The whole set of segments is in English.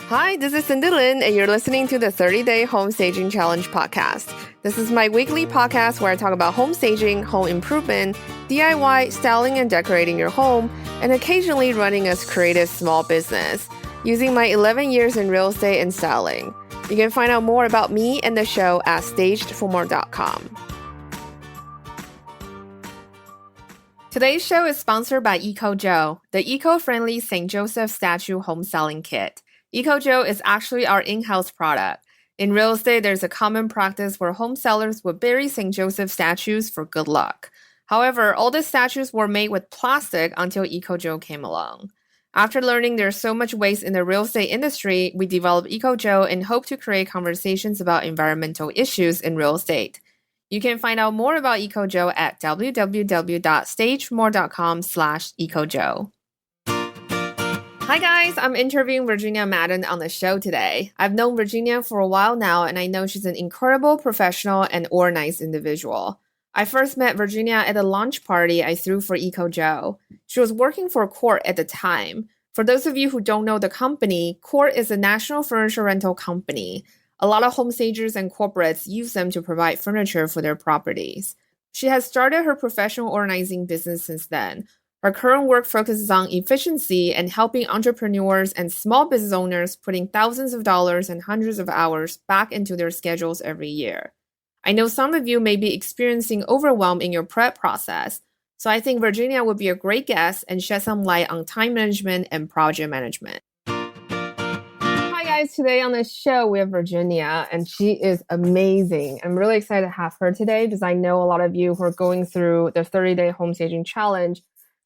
Hi, this is Cindy Lin, and you're listening to the 30-Day Home Staging Challenge podcast. This is my weekly podcast where I talk about home staging, home improvement, DIY, styling and decorating your home, and occasionally running a creative small business, using my 11 years in real estate and styling. You can find out more about me and the show at stagedformore.com. Today's show is sponsored by EcoJo, the eco-friendly St. Joseph statue home styling kit. EcoJo is actually our in-house product. In real estate, there's a common practice where home sellers would bury St. Joseph statues for good luck. However, all the statues were made with plastic until EcoJo came along. After learning there's so much waste in the real estate industry, we developed EcoJo and hope to create conversations about environmental issues in real estate. You can find out more about EcoJo at www.stagedformore.com/EcoJo. Hi guys, I'm interviewing Virginia Maddan on the show today. I've known Virginia for a while now, and I know she's an incredible professional and organized individual. I first met Virginia at a launch party I threw for EcoJo. She was working for Court at the time. For those of you who don't know the company, Court is a national furniture rental company. A lot of home stagers and corporates use them to provide furniture for their properties. She has started her professional organizing business since then. Her current work focuses on efficiency and helping entrepreneurs and small business owners putting thousands of dollars and hundreds of hours back into their schedules every year. I know some of you may be experiencing overwhelm in your prep process, so I think Virginia would be a great guest and shed some light on time management and project management. Hi guys, today on the show we have Virginia, and she is amazing. I'm really excited to have her today because I know a lot of you who are going through the 30-Day Home Staging Challenge,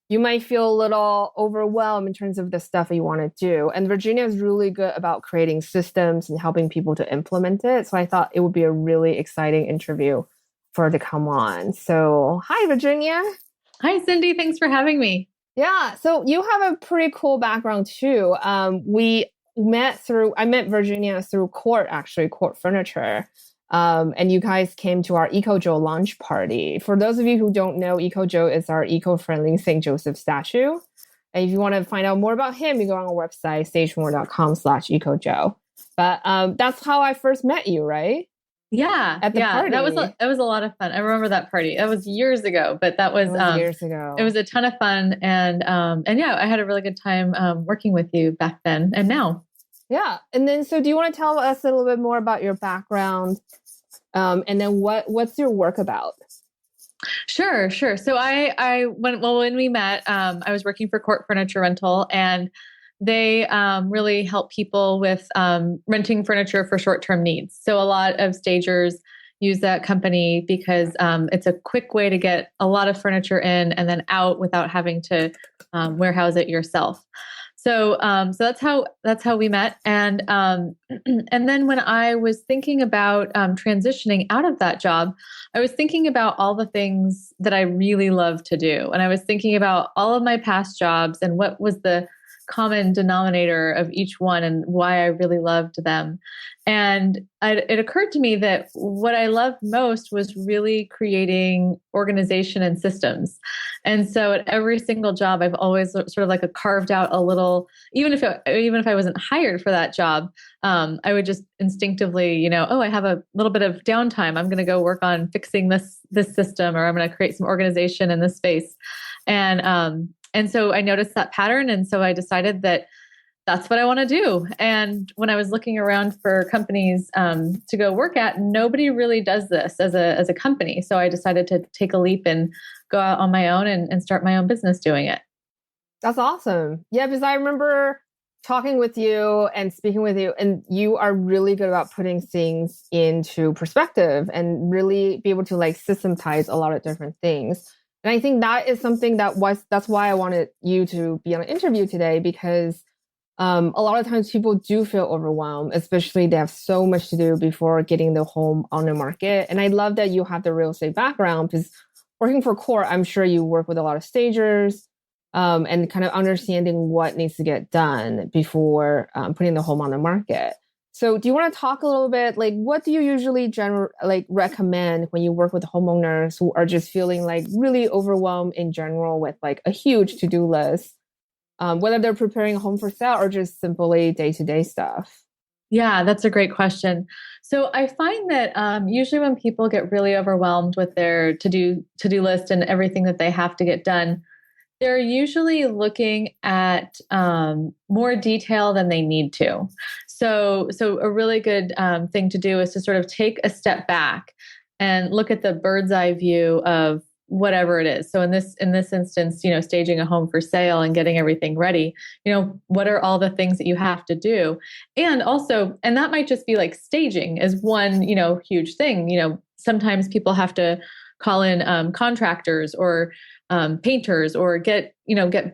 you might feel a little overwhelmed in terms of the stuff that you want to do. And Virginia is really good about creating systems and helping people to implement it. So I thought it would be a really exciting interview for her to come on. So hi, Virginia. Hi, Cindy. Thanks for having me. Yeah. So you have a pretty cool background too. I met Virginia through Court Furniture. And you guys came to our EcoJo launch party. For those of you who don't know, EcoJo is our eco-friendly St. Joseph statue. And if you want to find out more about him, you go on our website, stagedformore.com/EcoJo. But that's how I first met you, right? Yeah. At the party. That was a lot of fun. I remember that party. That was years ago, but that was years ago. It was a ton of fun. And yeah, I had a really good time working with you back then and now. Yeah. And then, so do you want to tell us a little bit more about your background? And then what's your work about? Sure. So when we met, I was working for Court Furniture Rental, and they really help people with renting furniture for short-term needs. So a lot of stagers use that company because it's a quick way to get a lot of furniture in and then out without having to warehouse it yourself. So that's how we met. And then when I was thinking about transitioning out of that job, I was thinking about all the things that I really love to do. And I was thinking about all of my past jobs and what was the common denominator of each one and why I really loved them. And it occurred to me that what I loved most was really creating organization and systems. And so at every single job, I've always sort of like carved out a little, even if I wasn't hired for that job, I would just instinctively, I have a little bit of downtime. I'm going to go work on fixing this system, or I'm going to create some organization in this space. And so I noticed that pattern. And so I decided that that's what I want to do. And when I was looking around for companies to go work at, nobody really does this as a company. So I decided to take a leap and go out on my own and start my own business doing it. That's awesome. Yeah, because I remember talking with you and speaking with you, and you are really good about putting things into perspective and really be able to systematize a lot of different things. And I think that is something that's why I wanted you to be on an interview today, because a lot of times people do feel overwhelmed, especially they have so much to do before getting the home on the market. And I love that you have the real estate background, because working for Court, I'm sure you work with a lot of stagers and kind of understanding what needs to get done before putting the home on the market. So do you want to talk a little bit, what do you usually recommend when you work with homeowners who are just feeling really overwhelmed in general with a huge to-do list? whether they're preparing a home for sale or just simply day-to-day stuff? Yeah, that's a great question. So I find that usually when people get really overwhelmed with their to do list and everything that they have to get done, they're usually looking at more detail than they need to. So a really good thing to do is to sort of take a step back and look at the bird's eye view of whatever it is. So in this instance, staging a home for sale and getting everything ready, what are all the things that you have to do? And that might just be like staging is one, huge thing. Sometimes people have to call in contractors or painters or get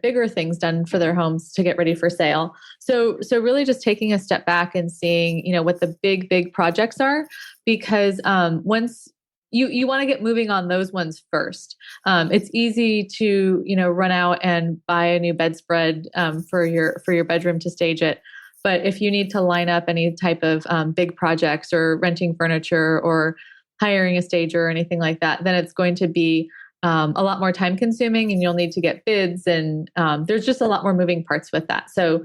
bigger things done for their homes to get ready for sale. So really just taking a step back and seeing, what the big projects are, because once you want to get moving on those ones first. It's easy to, run out and buy a new bedspread for your bedroom to stage it. But if you need to line up any type of big projects or renting furniture or hiring a stager or anything like that, then it's going to be a lot more time consuming, and you'll need to get bids, and there's just a lot more moving parts with that. So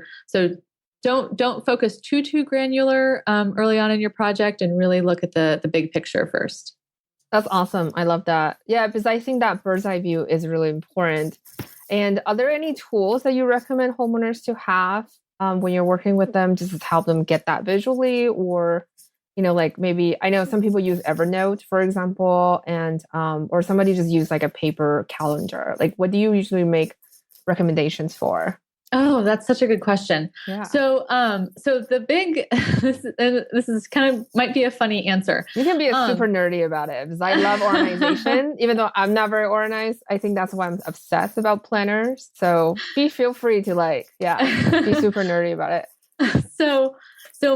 don't focus too granular early on in your project, and really look at the big picture first. That's awesome. I love that. Yeah, because I think that bird's eye view is really important. And are there any tools that you recommend homeowners to have when you're working with them, just to help them get that visually? Or, like maybe I know some people use Evernote, for example, and or somebody just use like a paper calendar. Like, what do you usually make recommendations for? Oh, that's such a good question. Yeah. So the big, this is kind of might be a funny answer. You can be super nerdy about it, because I love organization, even though I'm not very organized. I think that's why I'm obsessed about planners. So feel free to be super nerdy about it. So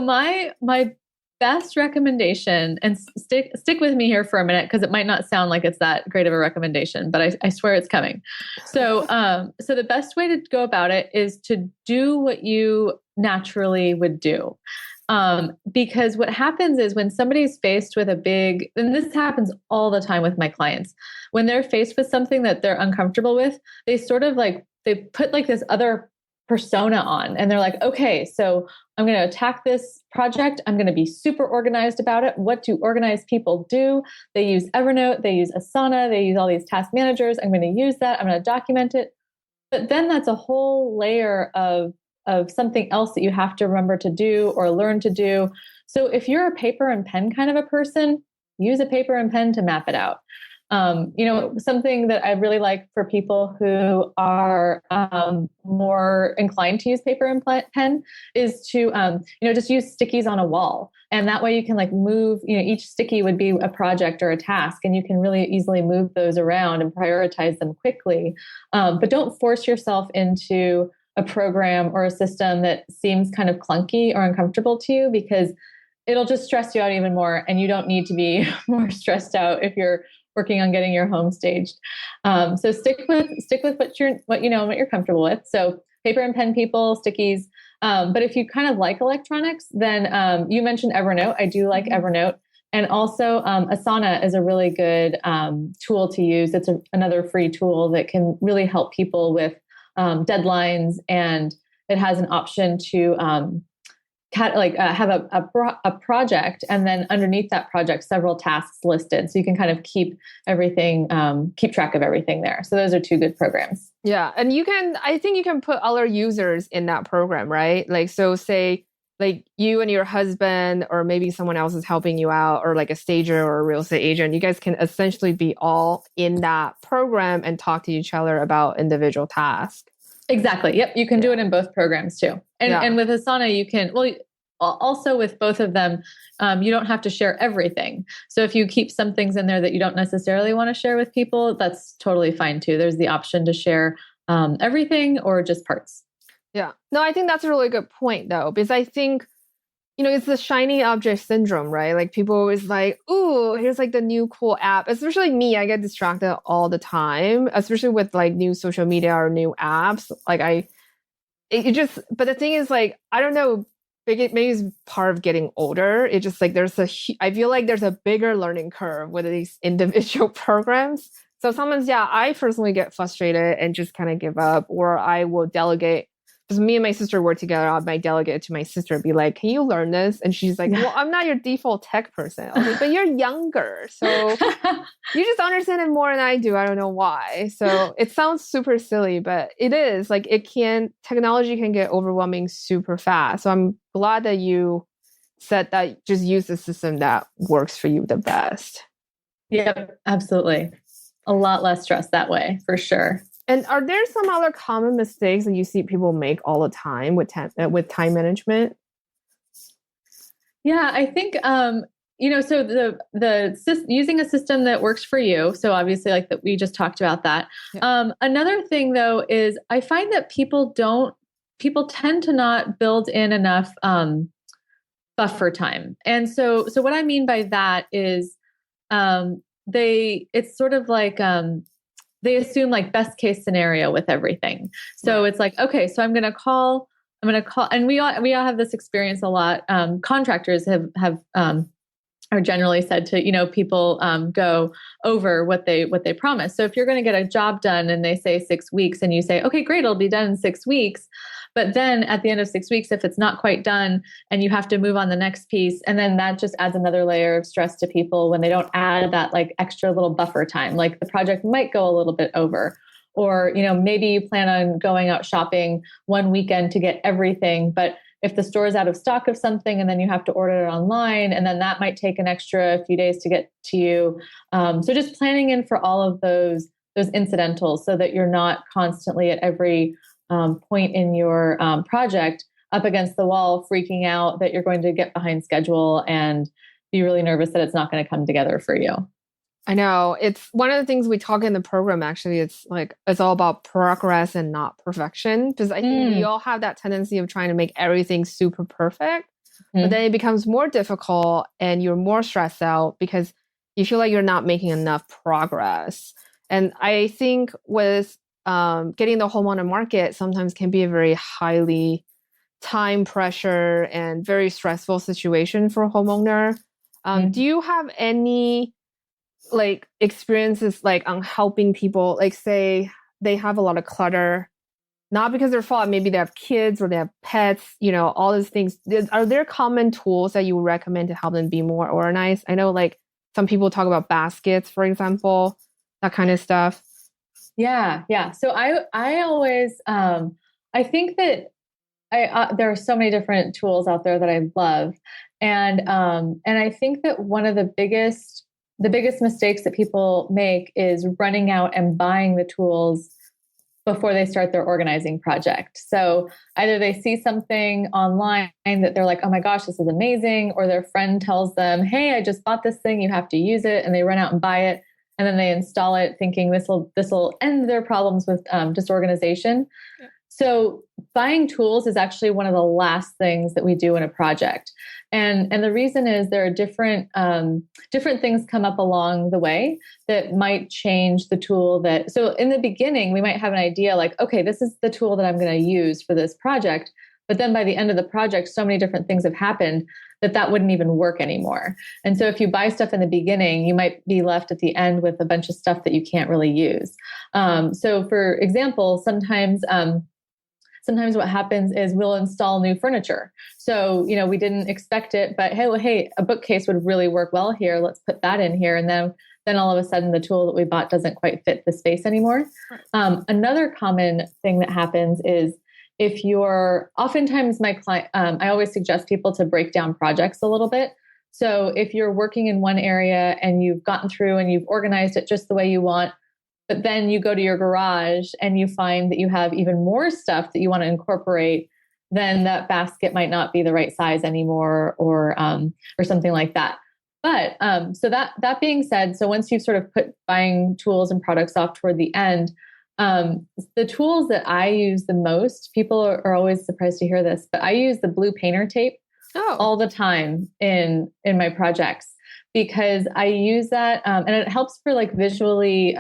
my best recommendation, and stick with me here for a minute, because it might not sound like it's that great of a recommendation, but I swear it's coming. So the best way to go about it is to do what you naturally would do. Because what happens is when somebody's faced with and this happens all the time with my clients, when they're faced with something that they're uncomfortable with, they sort of they put like this other persona on, and they're like, okay, so I'm going to attack this project. I'm going to be super organized about it. What do organized people do? They use Evernote, they use Asana, they use all these task managers. I'm going to use that. I'm going to document it. But then that's a whole layer of something else that you have to remember to do or learn to do. So if you're a paper and pen kind of a person, use a paper and pen to map it out. Something that I really like for people who are more inclined to use paper and pen is to, just use stickies on a wall. And that way you can move, each sticky would be a project or a task, and you can really easily move those around and prioritize them quickly. But don't force yourself into a program or a system that seems kind of clunky or uncomfortable to you, because it'll just stress you out even more. And you don't need to be more stressed out if you're working on getting your home staged. So stick with what you're comfortable with. So paper and pen people, stickies. But if you kind of like electronics, then you mentioned Evernote. I do like Evernote. And also Asana is a really good tool to use. It's another free tool that can really help people with deadlines. And it has an option to have a project, and then underneath that project, several tasks listed. So you can kind of keep track of everything there. So those are two good programs. Yeah. And I think you can put other users in that program, right? So say you and your husband, or maybe someone else is helping you out, or like a stager or a real estate agent, you guys can essentially be all in that program and talk to each other about individual tasks. Exactly. Yep. You can do it in both programs too. And with Asana, you can, also with both of them, you don't have to share everything. So if you keep some things in there that you don't necessarily want to share with people, that's totally fine too. There's the option to share everything or just parts. Yeah. No, I think that's a really good point though, because I think, it's the shiny object syndrome, right? People always ooh, here's the new cool app. Especially me, I get distracted all the time, especially with new social media or new apps. But the thing is I don't know, maybe it's part of getting older. It just I feel like there's a bigger learning curve with these individual programs. So sometimes, I personally get frustrated and just kind of give up, or I will delegate because me and my sister work together, I might delegate it to my sister, be like, can you learn this? And she's like, well, I'm not your default tech person. I was like, but you're younger. So you just understand it more than I do. I don't know why. So it sounds super silly, but it is like technology can get overwhelming super fast. So I'm glad that you said that just use the system that works for you the best. Yep, absolutely. A lot less stress that way, for sure. And are there some other common mistakes that you see people make all the time with time management? Yeah, I think so using a system that works for you. So obviously, like that, we just talked about that. Yeah. Another thing though is I find that people tend to not build in enough buffer time. And so what I mean by that is it's sort of like they assume like best case scenario with everything. So It's like, okay, so I'm going to call, and we all have this experience a lot. Contractors are generally said to, people go over what they promise. So if you're going to get a job done and they say 6 weeks and you say, okay, great, it'll be done in 6 weeks. But then at the end of 6 weeks, if it's not quite done and you have to move on the next piece, and then that just adds another layer of stress to people when they don't add that like extra little buffer time, like the project might go a little bit over, or, maybe you plan on going out shopping one weekend to get everything, but if the store is out of stock of something and then you have to order it online, and then that might take an extra few days to get to you. So just planning in for all of those incidentals so that you're not constantly at every point in your project up against the wall, freaking out that you're going to get behind schedule and be really nervous that it's not going to come together for you. I know. It's one of the things we talk in the program, actually. It's like, it's all about progress and not perfection. Because I think we all have that tendency of trying to make everything super perfect. But then it becomes more difficult and you're more stressed out because you feel like you're not making enough progress. And I think with getting the home on the market sometimes can be a very highly time pressure and very stressful situation for a homeowner. Do you have any like experiences like on helping people, like say they have a lot of clutter, not because they're fault, maybe they have kids or they have pets, all these things. Are there common tools that you would recommend to help them be more organized? I know like some people talk about baskets, for example, that kind of stuff. Yeah. So I always I think that there are so many different tools out there that I love, and I think that one of the biggest mistakes that people make is running out and buying the tools before they start their organizing project. So either they see something online that they're like, oh my gosh, this is amazing, or their friend tells them, hey, I just bought this thing, you have to use it, and they run out and buy it. And then they install it thinking this will end their problems with disorganization. Yeah. So buying tools is actually one of the last things that we do in a project. And the reason is there are different things come up along the way that might change the tool so in the beginning, we might have an idea like, okay, this is the tool that I'm going to use for this project. But then by the end of the project, so many different things have happened that wouldn't even work anymore. And so if you buy stuff in the beginning, you might be left at the end with a bunch of stuff that you can't really use. So for example, sometimes what happens is we'll install new furniture. So, we didn't expect it, but hey, a bookcase would really work well here. Let's put that in here. And then all of a sudden the tool that we bought doesn't quite fit the space anymore. Another common thing that happens is oftentimes my client, I always suggest people to break down projects a little bit. So if you're working in one area and you've gotten through and you've organized it just the way you want, but then you go to your garage and you find that you have even more stuff that you want to incorporate, then that basket might not be the right size anymore, or something like that. But so that being said, so once you've sort of put buying tools and products off toward the end, the tools that I use the most, people are always surprised to hear this, but I use the blue painter tape all the time in my projects, because I use that and it helps for like visually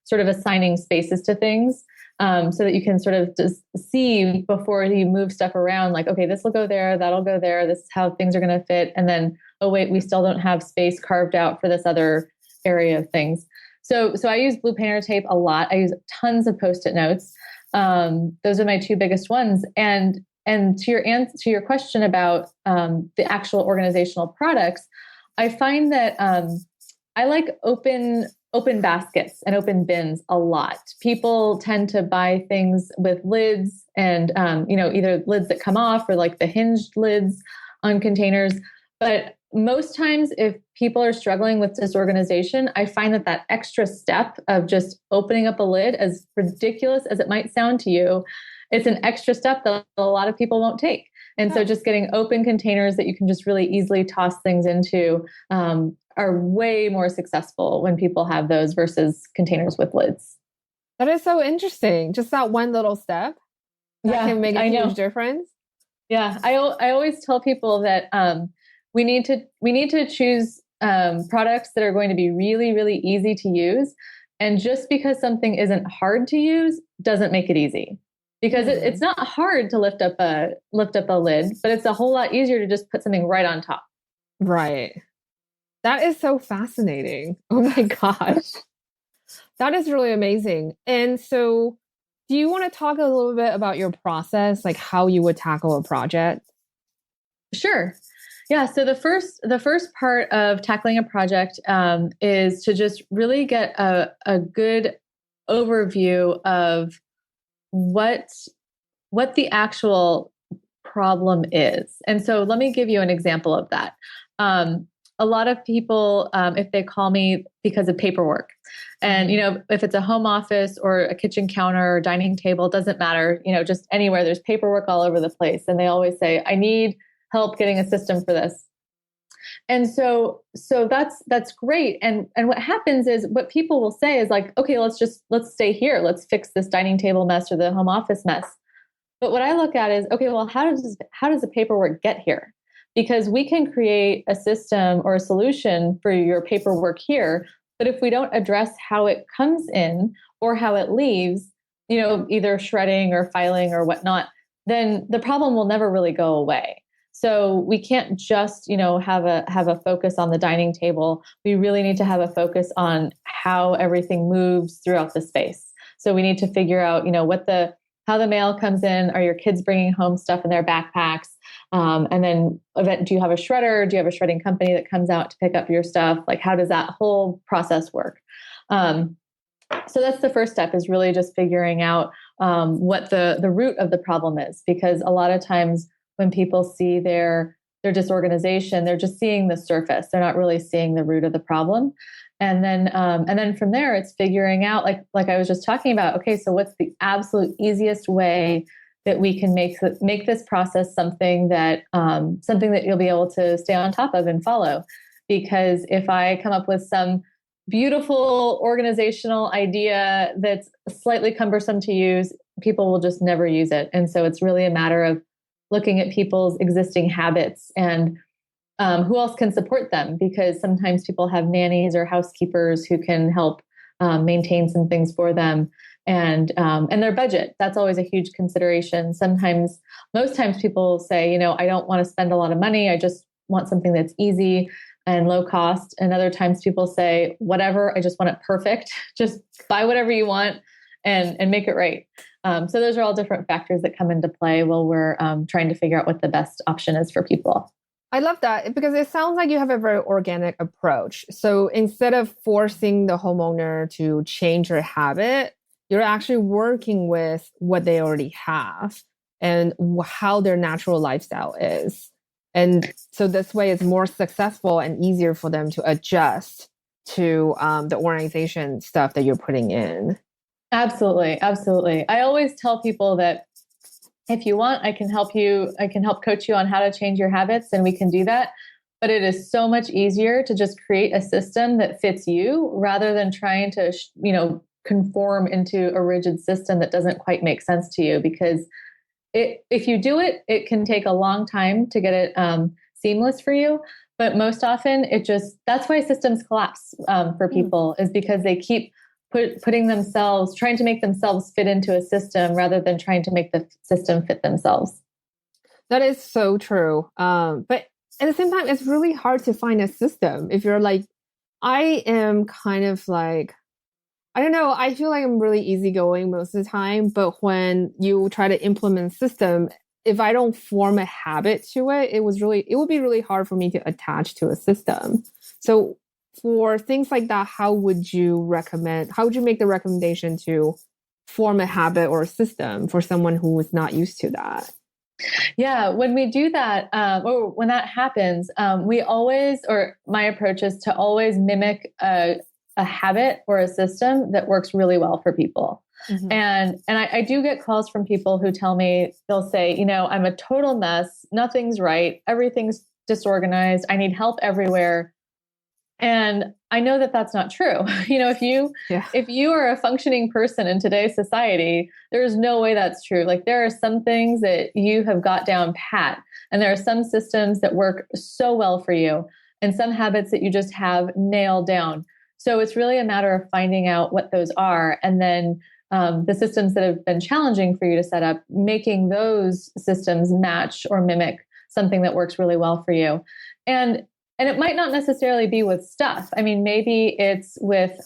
sort of assigning spaces to things, so that you can sort of just see before you move stuff around, like, okay, this will go there, that'll go there, this is how things are going to fit. And then, oh wait, we still don't have space carved out for this other area of things. So I use blue painter tape a lot. I use tons of Post-it notes. Those are my two biggest ones. And to your question about the actual organizational products, I find that I like open baskets and open bins a lot. People tend to buy things with lids and either lids that come off or like the hinged lids on containers. But most times, if people are struggling with disorganization, I find that extra step of just opening up a lid, as ridiculous as it might sound to you, it's an extra step that a lot of people won't take. And so just getting open containers that you can just really easily toss things into are way more successful when people have those versus containers with lids. That is so interesting. Just that one little step that can make a huge difference. Yeah, I always tell people that we need to choose products that are going to be really, really easy to use. And just because something isn't hard to use doesn't make it easy. Because it's not hard to lift up a lid, but it's a whole lot easier to just put something right on top. Right. That is so fascinating. Oh my gosh. That is really amazing. And so do you want to talk a little bit about your process, like how you would tackle a project? Sure. Yeah. So the first part of tackling a project is to just really get a good overview of what the actual problem is. And so let me give you an example of that. A lot of people, if they call me because of paperwork, and if it's a home office or a kitchen counter or dining table, doesn't matter. Just anywhere, there's paperwork all over the place, and they always say, "I need help getting a system for this." And so that's great. And what happens is, what people will say is like, "Okay, let's stay here. Let's fix this dining table mess or the home office mess." But what I look at is, okay, well, how does the paperwork get here? Because we can create a system or a solution for your paperwork here, but if we don't address how it comes in or how it leaves, either shredding or filing or whatnot, then the problem will never really go away. So we can't just, have a focus on the dining table. We really need to have a focus on how everything moves throughout the space. So we need to figure out, how the mail comes in. Are your kids bringing home stuff in their backpacks? And then do you have a shredder? Do you have a shredding company that comes out to pick up your stuff? Like, how does that whole process work? So that's the first step, is really just figuring out what the root of the problem is. Because a lot of times when people see their disorganization, they're just seeing the surface. They're not really seeing the root of the problem. And then from there, it's figuring out, like I was just talking about, okay, so what's the absolute easiest way that we can make this process something that you'll be able to stay on top of and follow? Because if I come up with some beautiful organizational idea that's slightly cumbersome to use, people will just never use it. And so it's really a matter of looking at people's existing habits and who else can support them, because sometimes people have nannies or housekeepers who can help maintain some things for them, and their budget. That's always a huge consideration. Most times people say, I don't want to spend a lot of money. I just want something that's easy and low cost. And other times people say, whatever, I just want it perfect. Just buy whatever you want and make it right. So those are all different factors that come into play while we're trying to figure out what the best option is for people. I love that, because it sounds like you have a very organic approach. So instead of forcing the homeowner to change their habit, you're actually working with what they already have and how their natural lifestyle is. And so this way it's more successful and easier for them to adjust to the organization stuff that you're putting in. Absolutely. Absolutely. I always tell people that if you want, I can help coach you on how to change your habits, and we can do that. But it is so much easier to just create a system that fits you rather than trying to, conform into a rigid system that doesn't quite make sense to you. Because if you do it, it can take a long time to get it seamless for you. But most often that's why systems collapse for people, is because they keep trying to make themselves fit into a system rather than trying to make the system fit themselves. That is so true. But at the same time, it's really hard to find a system. If you're like, I am kind of like, I don't know. I feel like I'm really easygoing most of the time, but when you try to implement system, if I don't form a habit to it, it would be really hard for me to attach to a system. So for things like that, how would you make the recommendation to form a habit or a system for someone who is not used to that? Yeah, when we do that, or when that happens, we always, or my approach is to always mimic a habit or a system that works really well for people. Mm-hmm. And I do get calls from people who tell me, they'll say, I'm a total mess, nothing's right, everything's disorganized, I need help everywhere. And I know that that's not true. Yeah. If you are a functioning person in today's society, there's no way that's true. Like there are some things that you have got down pat, and there are some systems that work so well for you, and some habits that you just have nailed down. So it's really a matter of finding out what those are, and then the systems that have been challenging for you to set up, making those systems match or mimic something that works really well for you. And it might not necessarily be with stuff. I mean, maybe it's with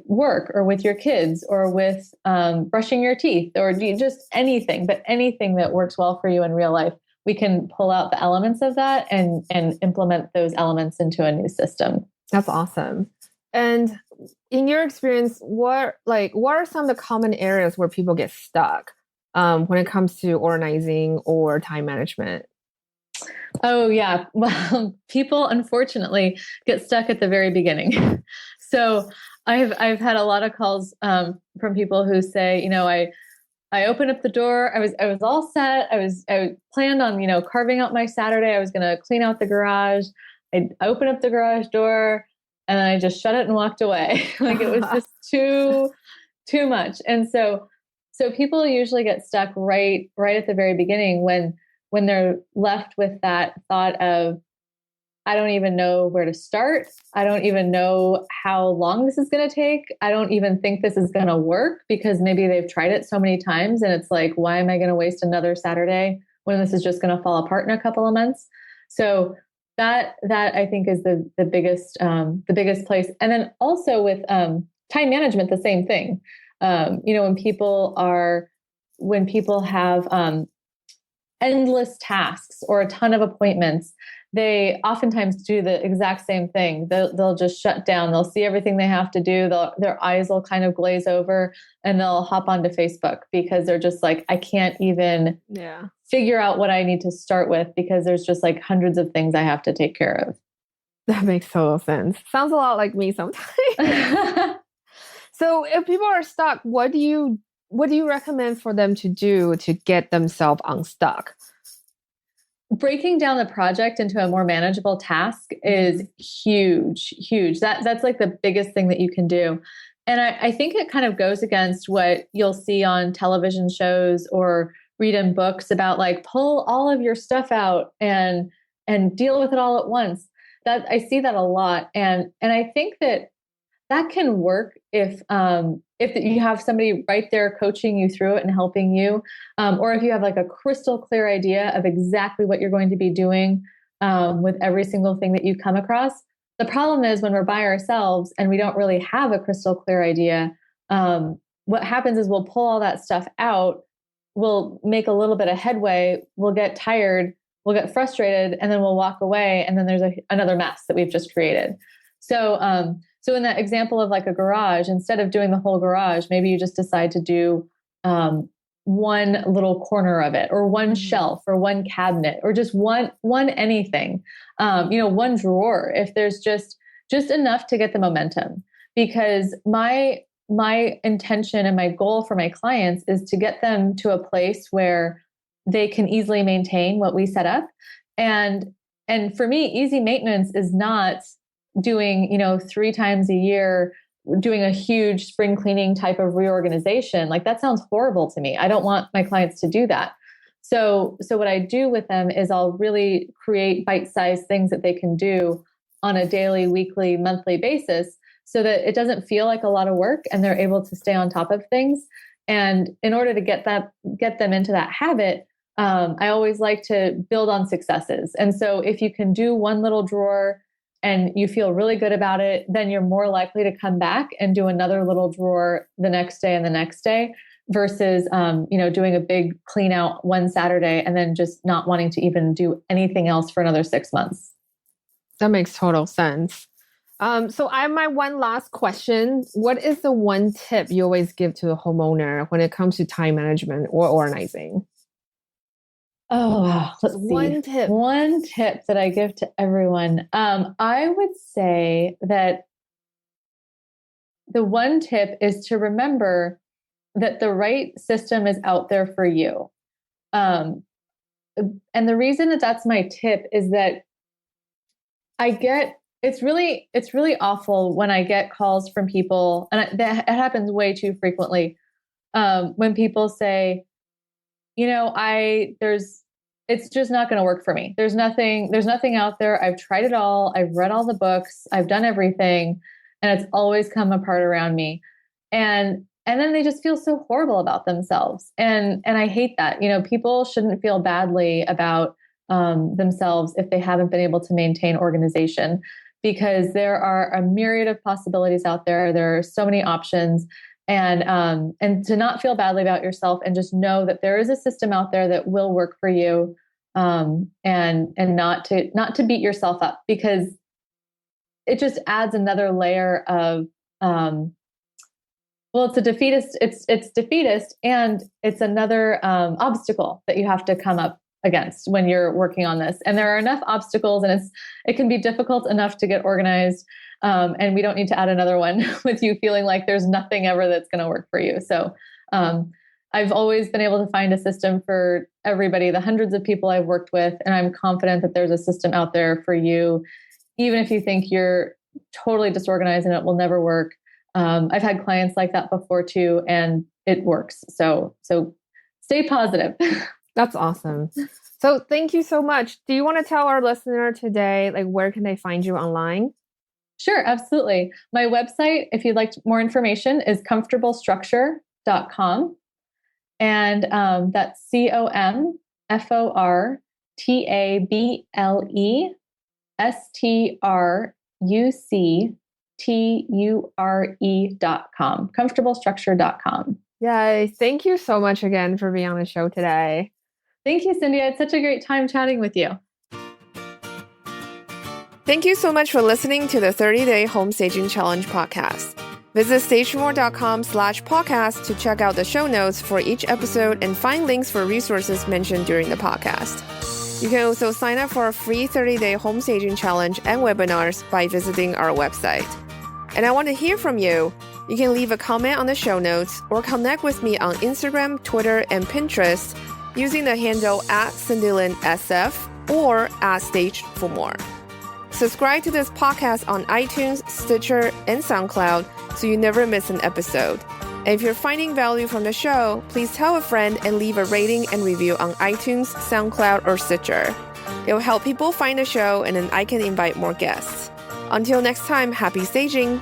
work or with your kids or with brushing your teeth or just anything, but anything that works well for you in real life. We can pull out the elements of that and implement those elements into a new system. That's awesome. And in your experience, what are some of the common areas where people get stuck when it comes to organizing or time management? Oh, yeah. Well, people unfortunately get stuck at the very beginning. So I've had a lot of calls from people who say, I opened up the door. I was all set. I planned on, carving out my Saturday. I was going to clean out the garage. I opened up the garage door and I just shut it and walked away. Like it was just too much. And so people usually get stuck right at the very beginning when they're left with that thought of, I don't even know where to start. I don't even know how long this is going to take. I don't even think this is going to work, because maybe they've tried it so many times and it's like, why am I going to waste another Saturday when this is just going to fall apart in a couple of months? So that I think is the biggest place. And then also with time management, the same thing. When people have endless tasks or a ton of appointments, they oftentimes do the exact same thing. They'll just shut down. They'll see everything they have to do. Their eyes will kind of glaze over and they'll hop onto Facebook because they're just like, I can't even figure out what I need to start with, because there's just like hundreds of things I have to take care of. That makes total sense. Sounds a lot like me sometimes. So if people are stuck, what do you recommend for them to do to get themselves unstuck? Breaking down the project into a more manageable task is huge. That's like the biggest thing that you can do. And I think it kind of goes against what you'll see on television shows or read in books about, like, pull all of your stuff out and deal with it all at once. That I see that a lot. And I think that can work if you have somebody right there coaching you through it and helping you, or if you have like a crystal clear idea of exactly what you're going to be doing with every single thing that you come across. The problem is when we're by ourselves and we don't really have a crystal clear idea, what happens is we'll pull all that stuff out, we'll make a little bit of headway, we'll get tired, we'll get frustrated, and then we'll walk away, and then there's another mess that we've just created. So in that example of like a garage, instead of doing the whole garage, maybe you just decide to do one little corner of it, or one shelf, or one cabinet, or just one anything, one drawer, if there's just enough to get the momentum. Because my intention and my goal for my clients is to get them to a place where they can easily maintain what we set up. And for me, easy maintenance is not doing, 3 times a year, doing a huge spring cleaning type of reorganization. Like that sounds horrible to me. I don't want my clients to do that. So what I do with them is I'll really create bite-sized things that they can do on a daily, weekly, monthly basis, so that it doesn't feel like a lot of work and they're able to stay on top of things. And in order to get them into that habit, I always like to build on successes. And so if you can do one little drawer and you feel really good about it, then you're more likely to come back and do another little drawer the next day and the next day versus, doing a big clean out one Saturday and then just not wanting to even do anything else for another 6 months. That makes total sense. So I have my one last question. What is the one tip you always give to a homeowner when it comes to time management or organizing? Oh, let's One see. tip. One tip that I give to everyone. I would say that the one tip is to remember that the right system is out there for you. And the reason that that's my tip is that it's really awful when I get calls from people, and it happens way too frequently. When people say, it's just not going to work for me. There's nothing out there. I've tried it all. I've read all the books. I've done everything, and it's always come apart around me. And then they just feel so horrible about themselves. And I hate that. People shouldn't feel badly about themselves if they haven't been able to maintain organization, because there are a myriad of possibilities out there. There are so many options. And to not feel badly about yourself, and just know that there is a system out there that will work for you, and not to beat yourself up, because it just adds another layer of it's defeatist, and it's another obstacle that you have to come up against when you're working on this. And there are enough obstacles, and it can be difficult enough to get organized. And we don't need to add another one with you feeling like there's nothing ever that's going to work for you. So I've always been able to find a system for everybody, the hundreds of people I've worked with, and I'm confident that there's a system out there for you, even if you think you're totally disorganized and it will never work. I've had clients like that before too, and it works. So stay positive. That's awesome. So thank you so much. Do you want to tell our listener today, where can they find you online? Sure, absolutely. My website, if you'd like more information, is comfortablestructure.com. And that's comfortablestructure.com. Comfortablestructure.com. Yay. Thank you so much again for being on the show today. Thank you, Cindy. I had such a great time chatting with you. Thank you so much for listening to the 30-Day Home Staging Challenge podcast. Visit stagemore.com/podcast to check out the show notes for each episode and find links for resources mentioned during the podcast. You can also sign up for a free 30-Day Home Staging Challenge and webinars by visiting our website. And I want to hear from you. You can leave a comment on the show notes or connect with me on Instagram, Twitter, and Pinterest using the handle @CindyLynSF or @StagedForMore. Subscribe to this podcast on iTunes, Stitcher, and Soundcloud so you never miss an episode. And if you're finding value from the show, please tell a friend and leave a rating and review on iTunes, SoundCloud, or Stitcher. It'll help people find the show, and then I can invite more guests. Until next time, happy staging!